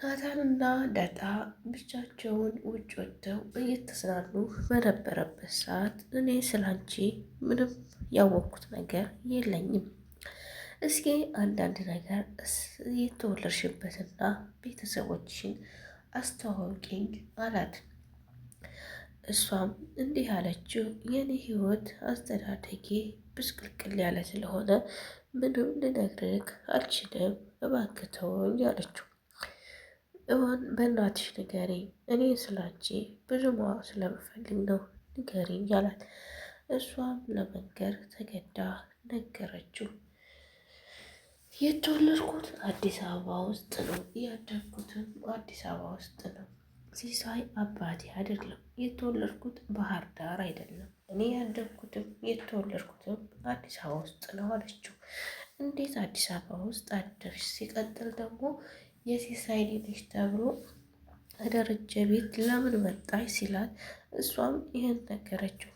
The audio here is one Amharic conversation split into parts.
ናታንና ዳጣ ብቻቸውን ውጭ ወጥተው እየተዝናኑ በነበረበት ሰዓት እኔ ስላንቺ ምንም ያወቅኩት ነገር የለኝም። እስኪ አንዳንድ ነገር የተወለድሽበትና ቤተሰቦችሽን አስተዋውቂኝ አላት። እሷም እንዲህ አለችው፣ የኔ ህይወት አስተዳደጌ ብስቅልቅል ያለ ስለሆነ ምንም ልነግርህ አልችልም፣ እባክህ ተወኝ አለችው። እዋን በእናትሽ ንገሪኝ፣ እኔ ስላንቺ ብዙ ማወቅ ስለምፈልግ ነው ንገሪኝ አላት። እሷም ለመንገር ተገዳ ነገረችው። የተወለድኩት አዲስ አበባ ውስጥ ነው፣ ያደግኩትም አዲስ አበባ ውስጥ ነው። ሲሳይ አባቴ አይደለም። የተወለድኩት ባህር ዳር አይደለም። እኔ ያደግኩትም የተወለድኩትም አዲስ አበባ ውስጥ ነው አለችው። እንዴት አዲስ አበባ ውስጥ አደርሽ? ሲቀጥል ደግሞ የሲሳይ ልጅ ተብሎ ደረጀ ቤት ለምን መጣሽ ሲላት እሷም ይህን ነገረችው።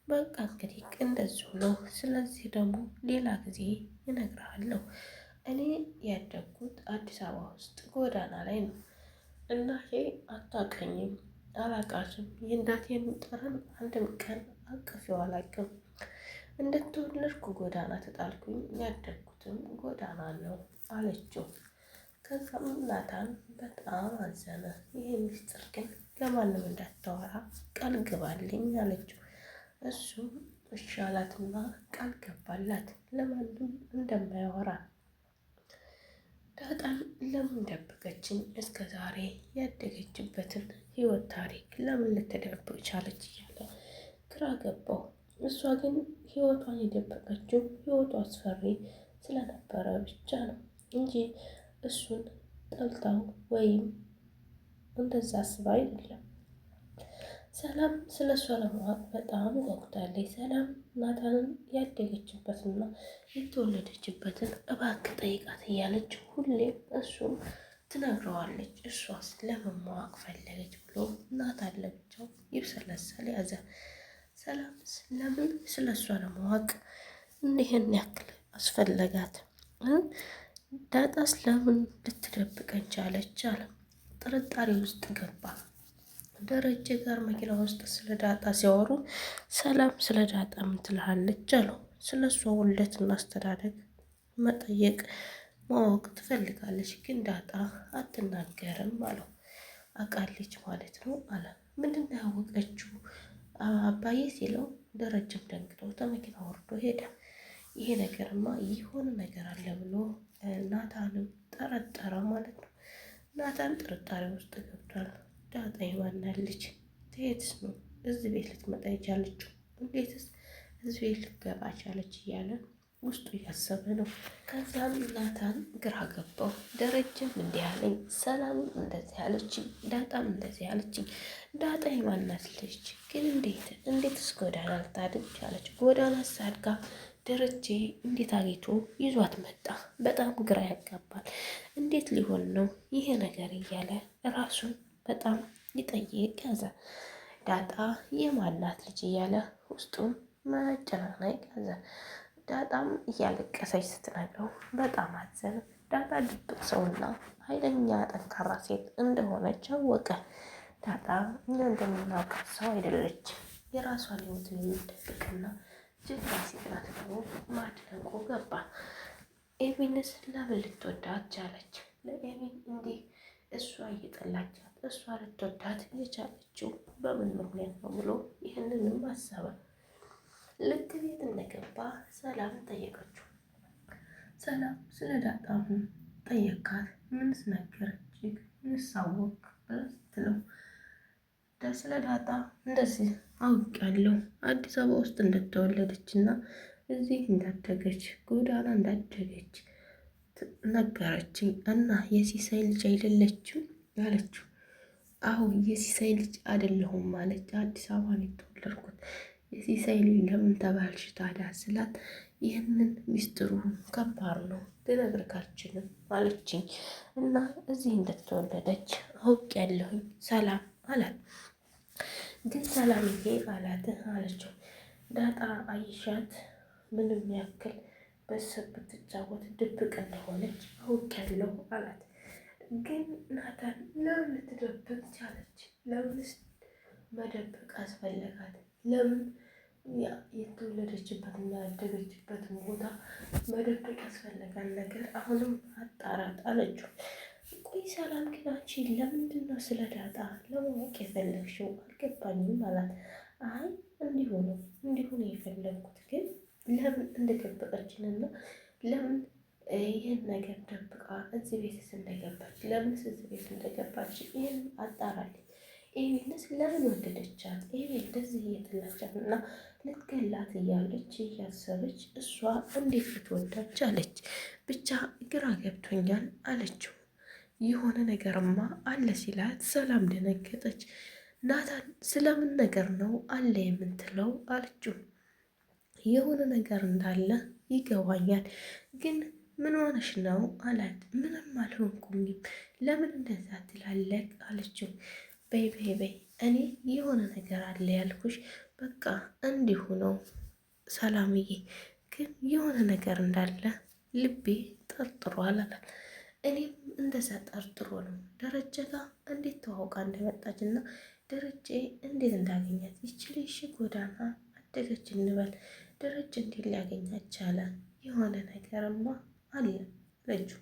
በቃ እንግዲህ እንደዚሁ ነው። ስለዚህ ደግሞ ሌላ ጊዜ እነግርሃለሁ። እኔ ያደግኩት አዲስ አበባ ውስጥ ጎዳና ላይ ነው። እናቴ አታውቀኝም፣ አላውቃትም። የእናቴን ጠረን አንድም ቀን አቅፌው አላውቅም። እንደተወለድኩ ጎዳና ተጣልኩኝ፣ ያደግኩትም ጎዳና ነው አለችው። ከዛም ናታን በጣም አዘነ። ይህ ሚስጥር ግን ለማንም እንዳታወራ ቃል ግባልኝ አለችው። እሱም እሺ አላትና ቃል ገባላት ለማንም እንደማያወራ። ዳጣን ለምን ደበቀችኝ? እስከ ዛሬ ያደገችበትን ህይወት ታሪክ ለምን ልትደብቅ ቻለች እያለ ግራ ገባው። እሷ ግን ህይወቷን የደበቀችው ህይወቷ አስፈሪ ስለነበረ ብቻ ነው እንጂ እሱን ጠልታው ወይም እንደዛ አስባ አይደለም። ሰላም ስለ እሷ ለማወቅ በጣም ጓጉታለች። ሰላም ናታንን ያደገችበትና የተወለደችበትን እባክህ ጠይቃት እያለች ሁሌም እሱን ትነግረዋለች። እሷስ ለምን ማወቅ ፈለገች ብሎ ናታን ለብቻው ይብሰለሰል ያዘ። ሰላም ለምን ስለ እሷ ለማወቅ እንዲህን ያክል አስፈለጋት? ዳጣስ ለምን ልትደብቀን ቻለች አለ። ጥርጣሬ ውስጥ ገባ። ደረጀ ጋር መኪና ውስጥ ስለ ዳጣ ሲያወሩ ሰላም ስለ ዳጣ ምን ትልሃለች አለው። ስለ እሷ ውልደትና አስተዳደግ መጠየቅ ማወቅ ትፈልጋለች፣ ግን ዳጣ አትናገርም አለው። አውቃለች ማለት ነው አለ። ምንድን ነው ያወቀችው አባዬ ሲለው ደረጀም ደንግጦ ከመኪና ወርዶ ሄደ። ይሄ ነገርማ የሆነ ነገር አለ ብሎ ናታንም ጠረጠረ ማለት ነው። ናታን ጥርጣሬ ውስጥ ገብቷል። ዳጣ ይባናለች። ትሄድስ ነው እዚህ ቤት ልትመጣ የቻለችው? እንዴትስ እዚህ ቤት ልትገባ ቻለች? እያለ ውስጡ እያሰበ ነው። ከዛም ናታን ግራ ገባው። ደረጀም እንዲህ አለኝ፣ ሰላምም እንደዚህ አለችኝ፣ ዳጣም እንደዚህ አለችኝ። ዳጣ የማናት ልጅ ግን እንዴትስ ጎዳና ልታድግ ቻለች? ጎዳና ሳድጋ ደረጀ እንዴት አግኝቶ ይዟት መጣ? በጣም ግራ ያጋባል። እንዴት ሊሆን ነው ይሄ ነገር እያለ ራሱን በጣም ይጠይቅ ያዘ። ዳጣ የማናት ልጅ እያለ ውስጡን መጨናነቅ ያዘ። ዳጣም እያለቀሰች ስትነግረው በጣም አዘነ። ዳጣ ድብቅ ሰውና ኃይለኛ ጠንካራ ሴት እንደሆነች አወቀ። ዳጣ እኛ እንደምናውቃት ሰው አይደለች። የራሷን ህይወት የምትደብቅና ጀግና ሴት ናት ብሎ ማድነቁ ገባ። ኤሚንስ ለምን ልትወዳት ቻለች? ለኤሚን እንዲህ እሷ እየጠላቻት እሷ ልትወዳት የቻለችው በምን ምክንያት ነው ብሎ ይህንንም አሰበ። ልክ ቤት እንደገባ ሰላም ጠየቀችው። ሰላም ስለ ዳጣ ምን ጠየካት? ምንስ ነገረችህ? ምንስ አወቅ ብላ ስትለው ስለ ዳጣ እንደዚህ አውቄያለሁ፣ አዲስ አበባ ውስጥ እንደተወለደች እና እዚህ እንዳደገች ጎዳና እንዳደገች ነገረችኝ። እና የሲሳይ ልጅ አይደለችም አለችው። አዎ የሲሳይ ልጅ አይደለሁም ማለች። አዲስ አበባ ነው የተወለድኩት። የሲሳይ ልጅ ለምን ተባልሽ ታዲያ ስላት ይህንን ሚስጥሩ ከባድ ነው ልነግርህ አልችልም አለችኝ። እና እዚህ እንደተወለደች አውቄያለሁኝ ሰላም አላት። ግን ሰላምዬ አላት አለችው። ዳጣ አይሻት ምንም ያክል በሰብ ብትጫወት ድብቅ እንደሆነች አውቄያለሁ አላት። ግን ናታን ለምን ልትደብቅ ቻለች? ለምንስ መደበቅ አስፈለጋት? ለምን የተወለደችበትና ያደገችበትን ቦታ መደበቅ ያስፈለጋል? ነገር አሁንም አጣራት አለችው። ቆይ ሰላም ግን አንቺ ለምንድን ነው ስለ ዳጣ ለማወቅ የፈለግሽው? አልገባኝም አላት። አይ እንዲሁ ነው የፈለግኩት፣ ግን ለምን እንደደበቀችንና ለምን ይህን ነገር ደብቃ እዚህ ቤትስ እንደገባች ለምንስ እዚህ ቤት እንደገባች ይህን አጣራልኝ። ኤቢንስ ለምን ወደደቻት? ኤቢ እንደዚህ እየጠላቻት እና ልትገላት እያለች እያሰበች እሷ እንዴት ልትወዳች አለች። ብቻ ግራ ገብቶኛል አለችው። የሆነ ነገርማ አለ ሲላት ሰላም ደነገጠች። ናታን ስለምን ነገር ነው አለ የምትለው አለችው። የሆነ ነገር እንዳለ ይገባኛል፣ ግን ምን ሆነሽ ነው አላት። ምንም አልሆንኩም፣ ለምን እንደዛ ትላለህ አለችው። በይ በይ በይ እኔ የሆነ ነገር አለ ያልኩሽ በቃ እንዲሁ ነው ሰላምዬ፣ ግን የሆነ ነገር እንዳለ ልቤ ጠርጥሯል አላት። እኔም እንደዛ ጠርጥሮ ነው ደረጀ ጋር እንዴት ተዋውቃ እንደመጣች እና ደረጀ እንዴት እንዳገኛት ይችልሽ ጎዳና አደገች እንበል ደረጀ እንዴት ሊያገኛት ቻለ? የሆነ ነገርማ አለ አለችው።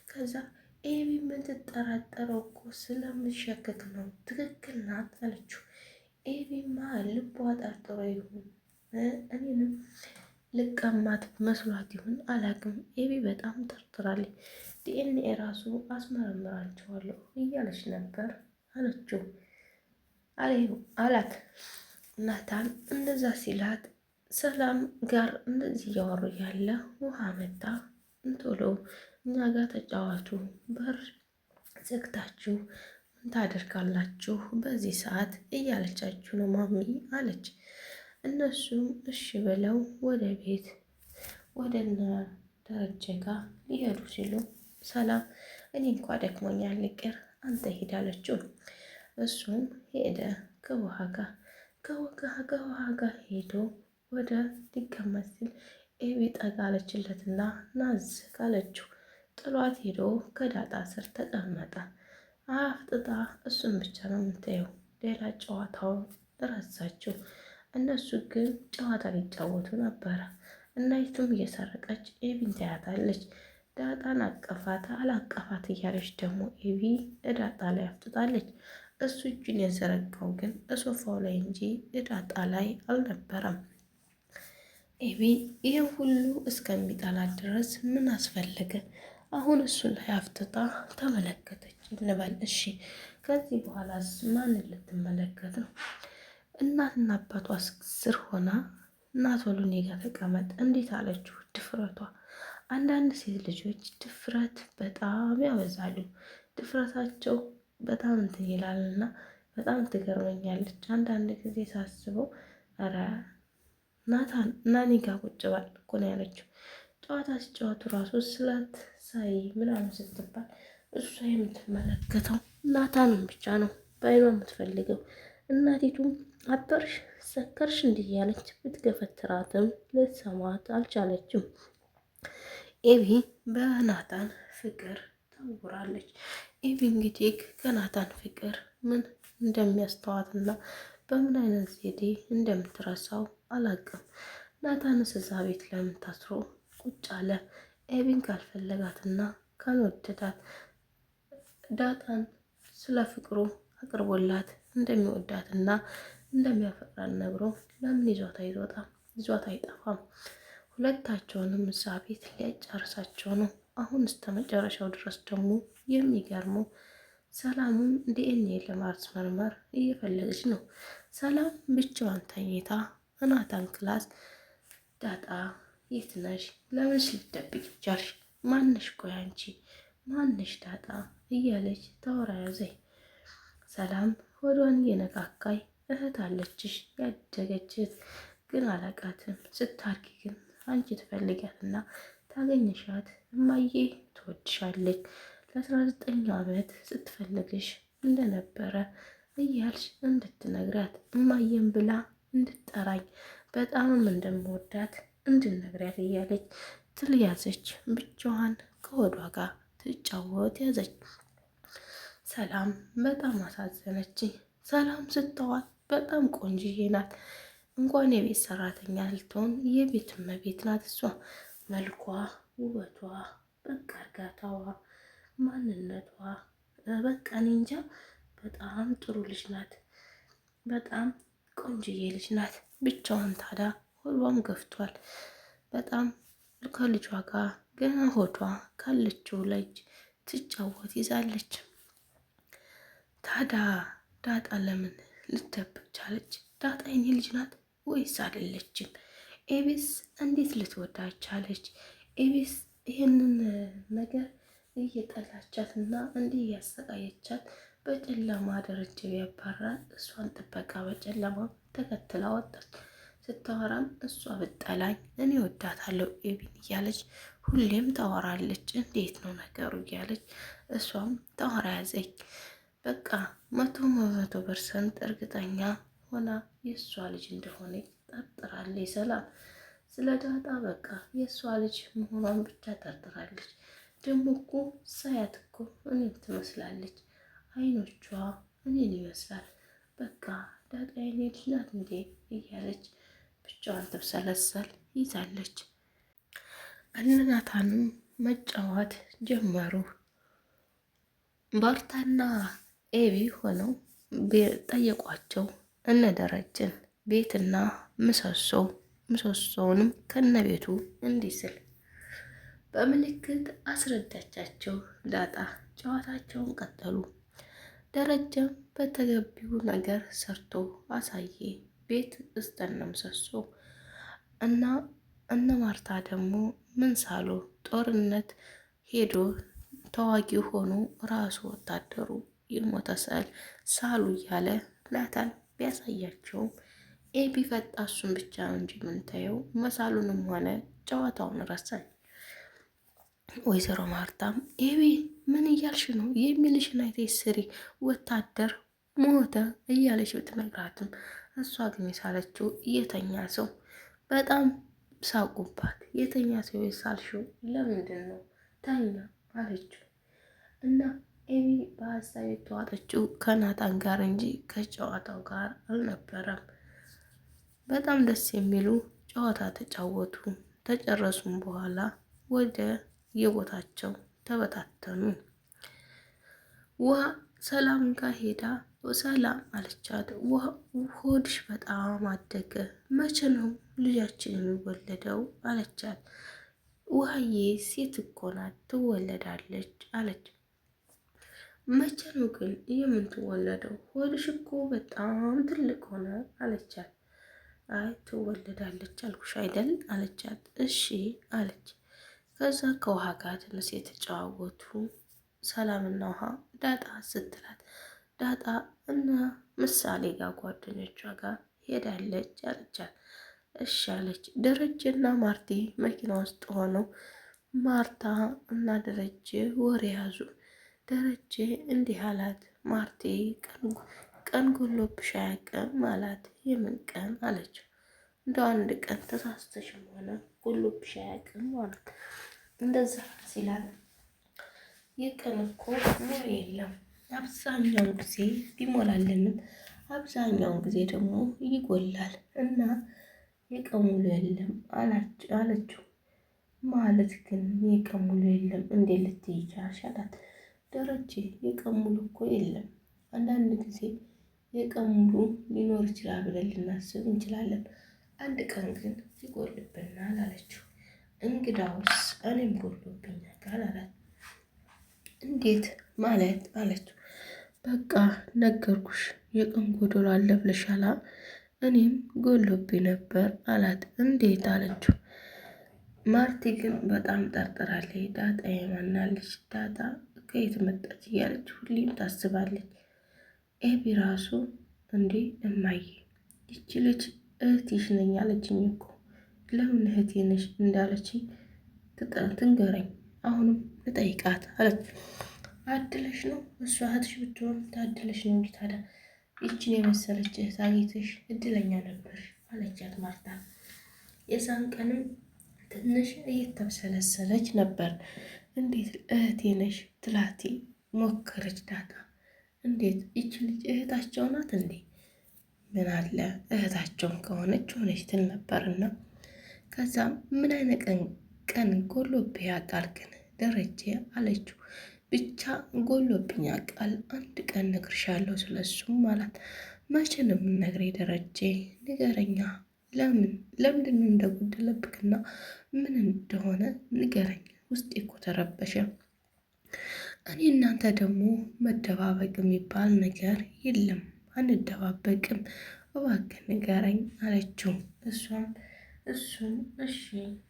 ከዛ ኤቢ የምትጠራጠረው እኮ ስለምሸክክ ነው። ትክክል ናት አለችው። ኤቢማ ልቧ ጠርጥሮ ይሁን እኔንም ልቀማት መስሏት ይሁን አላቅም፣ ኤቢ በጣም ጠርጥራለች። ዲኤንኤ ራሱ አስመረምራቸዋለሁ እያለች ነበር አለችው አላት። ናታን እንደዛ ሲላት ሰላም ጋር እንደዚህ እያወሩ ያለ ውሃ መጣ። ቶሎ እኛ ጋር ተጫዋቱ፣ በር ዘግታችሁ ምን ታደርጋላችሁ በዚህ ሰዓት እያለቻችሁ ነው ማሚ አለች። እነሱም እሺ ብለው ወደ ቤት ወደ እነ ደረጀ ጋር ሊሄዱ ሲሉ ሰላም እኔ እንኳ ደክሞኛል ልቅር አንተ ሂድ አለችው። እሱም ሄደ ከውሃ ጋር ሄዶ ወደ ሊቀመጥ ሲል ኤቢ ጠጋ አለችለትና ናዝ ካለችው ጥሏት ሄዶ ከዳጣ ስር ተቀመጠ። አፍጥጣ እሱን ብቻ ነው የምታየው፣ ሌላ ጨዋታውን ረሳችው። እነሱ ግን ጨዋታ ሊጫወቱ ነበረ። እናይቱም እየሰረቀች ኤቢን ታያታለች። ዳጣን አቀፋት አላቀፋት እያለች ደግሞ ኤቢ ዳጣ ላይ አፍጥጣለች። እሱ እጁን የዘረጋው ግን ሶፋው ላይ እንጂ ዳጣ ላይ አልነበረም። ኤቢ ይህ ሁሉ እስከሚጠላት ድረስ ምን አስፈለገ? አሁን እሱን ላይ አፍጥጣ ተመለከተች እንበል እሺ። ከዚህ በኋላስ ማንን ልትመለከት ነው? እናትና አባቷ ስር ሆና እናት ወሉ እኔ ጋር ተቀመጥ እንዴት አለችው? ድፍረቷ! አንዳንድ ሴት ልጆች ድፍረት በጣም ያበዛሉ። ድፍረታቸው በጣም እንትን ይላልና በጣም ትገርመኛለች። አንዳንድ ጊዜ ሳስበው ኧረ ናታን እና እኔ ጋር ቁጭ በል እኮ ነው ያለችው። ጨዋታ ሲጫወቱ ራሱ ስላት ሳይ ምናምን ስትባል እሷ የምትመለከተው ናታንን ብቻ ነው በአይኗ የምትፈልገው። እናቲቱም አበርሽ ሰከርሽ እንዲህ ያለች ብትገፈትራትም ልትሰማት አልቻለችም። ኤቢ በናታን ፍቅር ታውራለች። ኤቢ እንግዲህ ከናታን ፍቅር ምን እንደሚያስተዋትና በምን አይነት ዘዴ እንደምትረሳው አላቅም። ናታንስ እዛ ቤት ለምን ታስሮ ቁጭ አለ? ኤቢን ካልፈለጋትና ካልወደዳት ዳጣን ስለ ፍቅሩ አቅርቦላት እንደሚወዳትና እንደሚያፈቅራት ነግሮ ለምን ይዟት አይጠፋም? ሁለታቸውንም እዛ ቤት ሊያጨርሳቸው ነው። አሁን እስከ መጨረሻው ድረስ ደግሞ የሚገርመው ሰላምም ዲኤንኤ ለማስመርመር እየፈለገች ነው። ሰላም ብቻዋን ተኝታ ናታን ክላስ ዳጣ የት ነሽ? ለምንሽ ልትደብቂ ቻልሽ? ማነሽ? ቆይ አንቺ ማነሽ ዳጣ እያለች ታወራ ያዘኝ። ሰላም ሆዷን እየነካካይ እህት አለችሽ ያደገችት ግን አላቃትም። ስታርጊ ግን አንቺ ትፈልጊያትና ታገኘሻት። እማዬ ትወድሻለች ለ19 ዓመት ስትፈልግሽ እንደነበረ እያልሽ እንድትነግራት እማዬን ብላ እንድትጠራኝ በጣምም እንደምወዳት እንድነግሪያት እያለች ትልያዘች ብቻዋን ከሆዷ ጋር ትጫወት ያዘች። ሰላም በጣም አሳዘነችኝ። ሰላም ስተዋት በጣም ቆንጅዬ ናት። እንኳን የቤት ሰራተኛ ልትሆን የቤት እመቤት ናት እሷ። መልኳ፣ ውበቷ፣ በቃ እርጋታዋ፣ ማንነቷ በቃ እኔ እንጃ። በጣም ጥሩ ልጅ ናት። በጣም ቆንጅዬ ልጅ ናት። ብቻዋን ታዲያ ሁሏም ገፍቷል። በጣም ከልጇ ጋር ገና ሆዷ ካለችው ልጅ ትጫወት ይዛለች። ታዲያ ዳጣ ለምን ልትደብቅ ቻለች? ዳጣ የኔ ልጅ ናት ወይስ አይደለችም? ኤቢስ እንዴት ልትወዳ ቻለች? ኤቢስ ይህንን ነገር እየጠላቻትና እንዲህ እያሰቃየቻት በጨለማ ደረጃ ያባራል። እሷን ጥበቃ በጨለማ ተከትላ ወጣች። ስታወራም እሷ ብጠላኝ እኔ ወዳታለሁ ኤቢን እያለች ሁሌም ታወራለች። እንዴት ነው ነገሩ እያለች እሷም ታወራ ያዘኝ። በቃ 100% እርግጠኛ ሆና የእሷ ልጅ እንደሆነ ጠርጥራለች። ሰላም ስለ ዳጣ በቃ የእሷ ልጅ መሆኗን ብቻ ጠርጥራለች። ደግሞ እኮ ሳያት እኮ እኔን ትመስላለች፣ አይኖቿ እኔን ይመስላል። በቃ ዳጣ የኔ ልጅ ናት እንዴ እያለች ብቻዋን ትብሰለሰል ይዛለች። እነናታንም መጫወት ጀመሩ። ማርታና ኤቢ ሆነው ጠየቋቸው እነ ደረጀን ቤትና ምሰሶውንም ከነቤቱ እንዲህ ስል በምልክት አስረዳቻቸው። ዳጣ ጨዋታቸውን ቀጠሉ። ደረጀም በተገቢው ነገር ሰርቶ አሳየ። ቤት እስተነ ምሰሶ እና እነ ማርታ ደግሞ ምን ሳሉ ጦርነት ሄዶ ተዋጊ ሆኖ ራሱ ወታደሩ የሞተ ሰል ሳሉ እያለ ናታን ቢያሳያቸውም ኤቢ ፈጣ እሱን ብቻ ነው እንጂ ምንታየው መሳሉንም ሆነ ጨዋታውን ረሳኝ። ወይዘሮ ማርታም ኤቢ ምን እያልሽ ነው? የሚልሽን አይተሽ ስሪ፣ ወታደር ሞተ እያለች ብትነግራትም እሷ ግን የሳለችው የተኛ ሰው። በጣም ሳቁባት። የተኛ ሰው የሳልሽው ለምንድን ነው? ተኛ አለችው እና ኤቢ በሀሳብ የተዋጠችው ከናታን ጋር እንጂ ከጨዋታው ጋር አልነበረም። በጣም ደስ የሚሉ ጨዋታ ተጫወቱ። ተጨረሱም በኋላ ወደ የቦታቸው ተበታተኑ። ውሃ ሰላም ጋር ሄዳ ሰላም አለቻት። ሆድሽ በጣም አደገ፣ መቼ ነው ልጃችን የሚወለደው አለቻት። ውሃዬ ሴት እኮ ናት ትወለዳለች አለች። መቼ ነው ግን የምትወለደው? ሆድሽ እኮ በጣም ትልቅ ሆነ አለቻት። አይ ትወለዳለች አልኩሽ አይደል አለቻት። እሺ አለች። ከዛ ከውሃ ጋር ትንሽ የተጨዋወቱ ሰላምና ውሃ ዳጣ ስትላት ዳጣ እና ምሳሌ ጋር ጓደኞቿ ጋር ሄዳለች አለቻት። እሺ አለች። ደረጀና ማርቲ መኪና ውስጥ ሆነው ማርታ እና ደረጀ ወሬ ያዙ። ደረጀ እንዲህ አላት፣ ማርቲ ቀን ጎሎብሽ አያውቅም አላት። የምን ቀን አለችው። እንደ አንድ ቀን ተሳስተሽም ሆነ ጎሎብሽ አያውቅም አላት። እንደዛ ሲላል የቀን እኮ ወሬ የለም አብዛኛውን ጊዜ ቢሞላልንም አብዛኛውን ጊዜ ደግሞ ይጎላል እና የቀን ሙሉ የለም አለችው። ማለት ግን የቀን ሙሉ የለም እንዴት ልትይ ቻልሽ አላት። ደረጀ የቀን ሙሉ እኮ የለም፣ አንዳንድ ጊዜ የቀን ሙሉ ሊኖር ይችላል ብለን ልናስብ እንችላለን፣ አንድ ቀን ግን ይጎልብናል አለችው። እንግዳውስ እኔም ጎሎብኛል አላት። እንዴት ማለት አለችው። በቃ ነገርኩሽ የቀን ጎዶሎ አለ ብለሻላ፣ እኔም ጎሎብኝ ነበር አላት። እንዴት አለችው። ማርቲ ግን በጣም ጠርጥራለች። ዳጣ የማናለች? ዳጣ ከየት መጣች እያለች ሁሌም ታስባለች። ኤቢ ራሱ እንዴ እማዬ ይቺ ልጅ እህትሽ ነኝ አለችኝ እኮ ለምን እህቴ ነሽ እንዳለችኝ ትንገረኝ፣ አሁንም ልጠይቃት አለች። አድለሽ ነው እሷ እህትሽ ብትሆን ታድለሽ ነው እንጂ ታዲያ ይችን የመሰለች እህት አግኝተሽ እድለኛ ነበር አለቻት ማርታ። የዛን ቀንም ትንሽ እየተብሰለሰለች ነበር። እንዴት እህቴ ነሽ ትላቴ ሞከረች ዳጣ። እንዴት ይች ልጅ እህታቸው ናት እንዴ? ምን አለ እህታቸውን ከሆነች ሆነች ትል ነበርና ከዛም ምን አይነት ቀን ጎሎብህ ያውቃል ግን ደረጀ አለችው። ብቻ ጎሎብኝ ያውቃል፣ አንድ ቀን ነግርሻለሁ ስለሱም አላት። መቼ ነው የምንነግረኝ ደረጀ? ንገረኛ። ለምንድን ነው እንደጎደለብክና ምን እንደሆነ ንገረኝ። ውስጤ እኮ ተረበሸ። እኔ እናንተ ደግሞ መደባበቅ የሚባል ነገር የለም፣ አንደባበቅም፣ እባክህ ንገረኝ አለችው። እሱን እሺ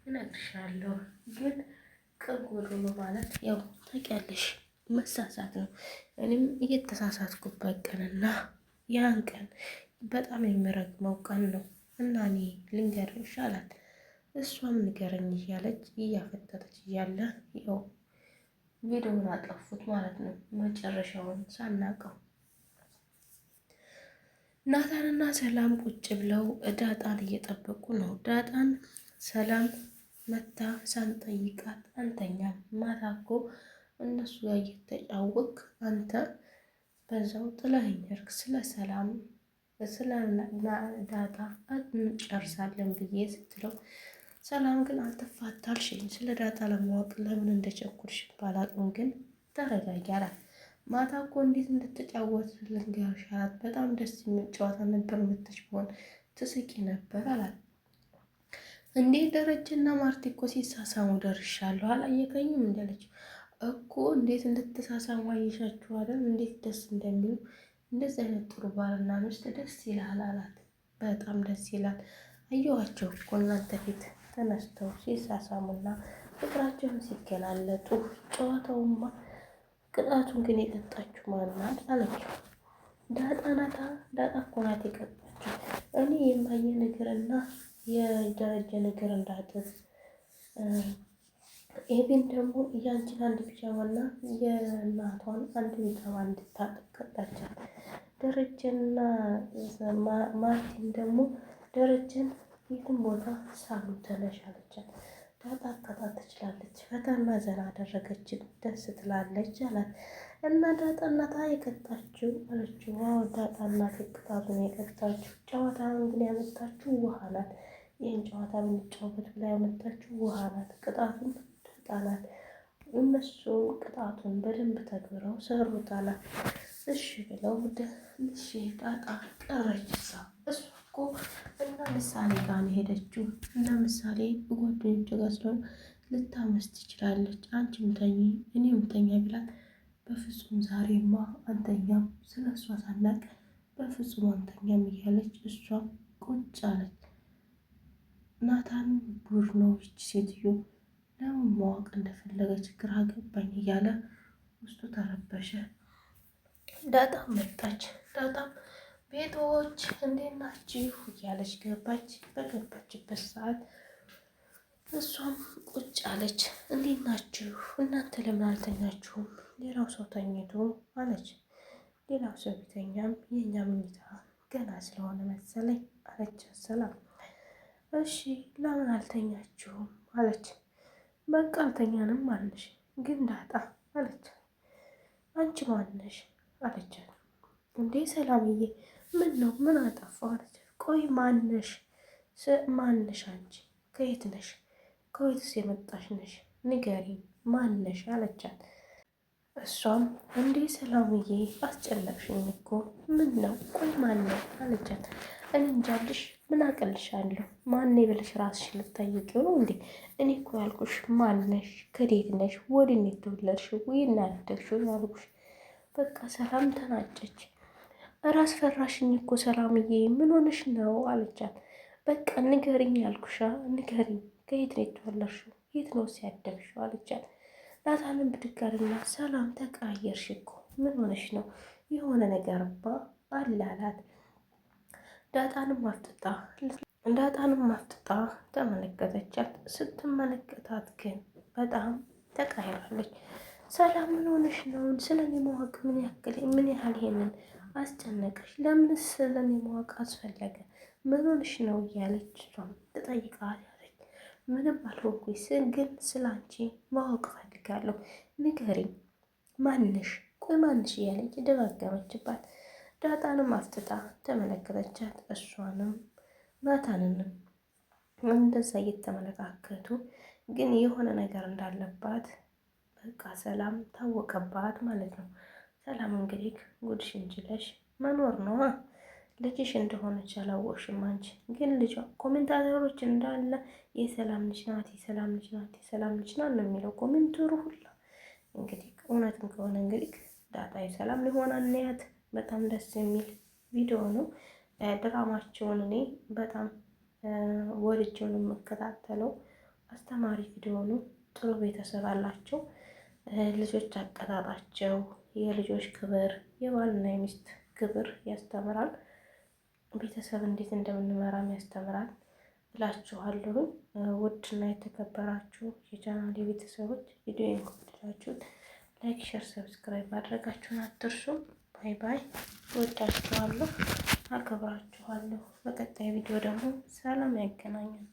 እነግርሻለሁ፣ ግን ከጎዶሎ ማለት ያው ታውቂያለሽ መሳሳት ነው። እኔም እየተሳሳትኩበት ቀንና ያን ቀን በጣም የሚረግመው ቀን ነው እና እኔ ልንገርሽ አላት። እሷም ንገረኝ እያለች እያፈጠጠች እያለ ያው ቪዲዮውን አጠፉት ማለት ነው። መጨረሻውን ሳናቀው ናታንና ሰላም ቁጭ ብለው ዳጣን እየጠበቁ ነው። ዳጣን ሰላም መታ ሳንጠይቃት አንተኛም፣ ማታ እኮ እነሱ ጋር እየተጫወክ አንተ በዛው ጥለኸኝ ሄድክ። ስለ ሰላም ስለ ዳጣ እንጨርሳለን ብዬ ስትለው ሰላም ግን አልተፋታልሽኝ። ስለ ዳጣ ለማወቅ ለምን እንደቸኩልሽ ባላቅም ግን ተረጋጊ አላት። ማታ እኮ እንዴት እንድትጫወት ልንገርሽ አላት። በጣም ደስ የሚል ጨዋታ ነበር፣ የምትችሆን ትስቂ ነበር አላት። እንዴ ደረጀና ማርቲ እኮ ሲሳሳሙ ደርሻለሁ አላየከኝም እንዳለችው እኮ እንዴት እንድትሳሳሙ አየሻችሁ አይደል? እንዴት ደስ እንደሚሉ እንደዚህ አይነት ጥሩ ባልና ሚስት ደስ ይላል አላት። በጣም ደስ ይላል። አየኋቸው እኮ እናንተ ፊት ተነስተው ሲሳሳሙና ፍቅራቸውን ሲገላለጡ። ጨዋታውማ ቅጣቱን ግን የቀጣችሁ ማናት አለችው። ዳጣ ናታ። ዳጣ እኮ ናት የቀጣችሁ። እኔ የማየ ነገርና የደረጀ ነገር እንዳጥፍ ኤቢን ደግሞ እያንችን አንድ ፒጃማና የእናቷን አንድ ፒጃማ እንድታጥብ ቀጣቻት። ደረጀንና ማርቲን ደግሞ ደረጀን የትም ቦታ ሳሉ ተነሽ አለቻት። ዳጣ አጣጣት ትችላለች፣ ፈታና ዘና አደረገችን፣ ደስ ትላለች አላት። እና ዳጣ እናታ የቀጣችው አለችው። ዋው ዳጣ እናት ቅጣቱን የቀጣችው፣ ጨዋታን ግን ያመጣችው ውሃ ናት። ይህን ጨዋታ ብንጫወት ብላ ያመጣችው ውሃ ናት። ቅጣቱን ዳጣ ናት። እነሱ ቅጣቱን በደንብ ተግብረው ሰሩት አላት። እሺ ብለው እሺ ዳጣ ቀረች። እሷ እኮ እና ምሳሌ ጋር ነው ሄደችው። እና ምሳሌ ጓደኞች ጋር ስለሆነ ልታመስ ትችላለች። አንቺም ተኝ እኔም ተኛ ቢላት በፍጹም ዛሬማ አንተኛም፣ ስለ እሷ ሳናቅ በፍጹም አንተኛም እያለች እሷም ቁጭ አለች። ናታን ጉድ ነው ይች ሴትዮ፣ ለምን ማወቅ እንደፈለገች ግራ ገባኝ እያለ ውስጡ ተረበሸ። ዳጣም መጣች። ዳጣም ቤቶች እንዴት ናችሁ እያለች ገባች። በገባችበት ሰዓት እሷም ቁጭ አለች። እንዴት ናችሁ እናንተ ለምን አልተኛችሁም? ሌላው ሰው ተኝቶ አለች። ሌላው ሰው ቢተኛም የእኛ መኝታ ገና ስለሆነ መሰለኝ አለች። ሰላም እሺ ለምን አልተኛችሁም አለች። በቃ አልተኛንም አለች። ግን ዳጣ አለች። አንቺ ማነሽ አለቻት። እንዴ ሰላምዬ ምን ነው ምን አጠፋው አለች። ቆይ ማነሽ አንቺ ከየት ነሽ? ከወይትስ የመጣሽ ነሽ? ንገሪኝ ማነሽ አለቻት። እሷም እንዴ ሰላምዬ አስጨነቅሽኝ እኮ ምን ነው ቆይ ማነው አለቻት። እኔ እንጃልሽ ምን አቀልሻለሁ? ማን ብለሽ ራስሽ ልታየቂው ነው እንዴ? እኔ እኮ ያልኩሽ ማነሽ፣ ከዴት ነሽ፣ ወድን የተወለድሽው ወይና ያደግሽው ያልኩሽ። በቃ ሰላም ተናጨች። ራስ ፈራሽኝ እኮ ሰላምዬ ምን ሆነሽ ነው አለቻት። በቃ ንገሪኝ ያልኩሻ ንገሪኝ፣ ከየት ነው የተወለድሽው? የት ነው ሲያደግሽው አለቻት። ናታንን ብድግ አለና ሰላም ተቀያየርሽ እኮ ምን ሆነሽ ነው? የሆነ ነገርማ አለ አላት። ዳጣንም አፍጥጣ ተመለከተቻት። ስትመለከታት ግን በጣም ተቀያይራለች። ሰላም ምን ሆነሽ ነው? ስለኔ ማወቅ ምን ያህል ይሄንን አስጨነቀሽ? ለምን ስለኔ ማወቅ አስፈለገ? ምን ሆነሽ ነው እያለች እሷም ትጠይቃለች። ምንም አልሆንኩኝ ግን ስለ አንቺ ማወቅ ፈልጋለሁ፣ ንገሪኝ ማንሽ ቆይ ማንሽ እያለች ደጋገመችባት። ዳጣንም አፍጥጣ ተመለከተቻት። እሷንም ናታንንም እንደዛ እየተመለካከቱ ግን የሆነ ነገር እንዳለባት በቃ ሰላም ታወቀባት ማለት ነው። ሰላም እንግዲህ ጉድሽን ችለሽ መኖር ነው። ልጅሽ እንደሆነች አላወቅሽም አንቺ። ግን ልጇ ኮሜንታተሮች እንዳለ የሰላም ልጅ ናት፣ የሰላም ልጅ ናት፣ የሰላም ልጅ ናት ነው የሚለው ኮሜንተሩ ሁላ። እንግዲህ እውነትም ከሆነ እንግዲህ ዳጣ የሰላም ሊሆን አንያት። በጣም ደስ የሚል ቪዲዮ ነው። ድራማቸውን እኔ በጣም ወድጄውን የምከታተለው አስተማሪ ቪዲዮ ነው። ጥሩ ቤተሰብ አላቸው። ልጆች አቀጣጣቸው፣ የልጆች ክብር፣ የባልና የሚስት ክብር ያስተምራል። ቤተሰብ እንዴት እንደምንመራም ያስተምራል እላችኋለሁ። ውድና የተከበራችሁ የቻናሌ ቤተሰቦች ቪዲዮን ከወደዳችሁት ላይክ፣ ሸር፣ ሰብስክራይብ ማድረጋችሁን አትርሱ። ባይ ባይ። ወዳችኋለሁ፣ አከብራችኋለሁ። በቀጣይ ቪዲዮ ደግሞ ሰላም ያገናኛል።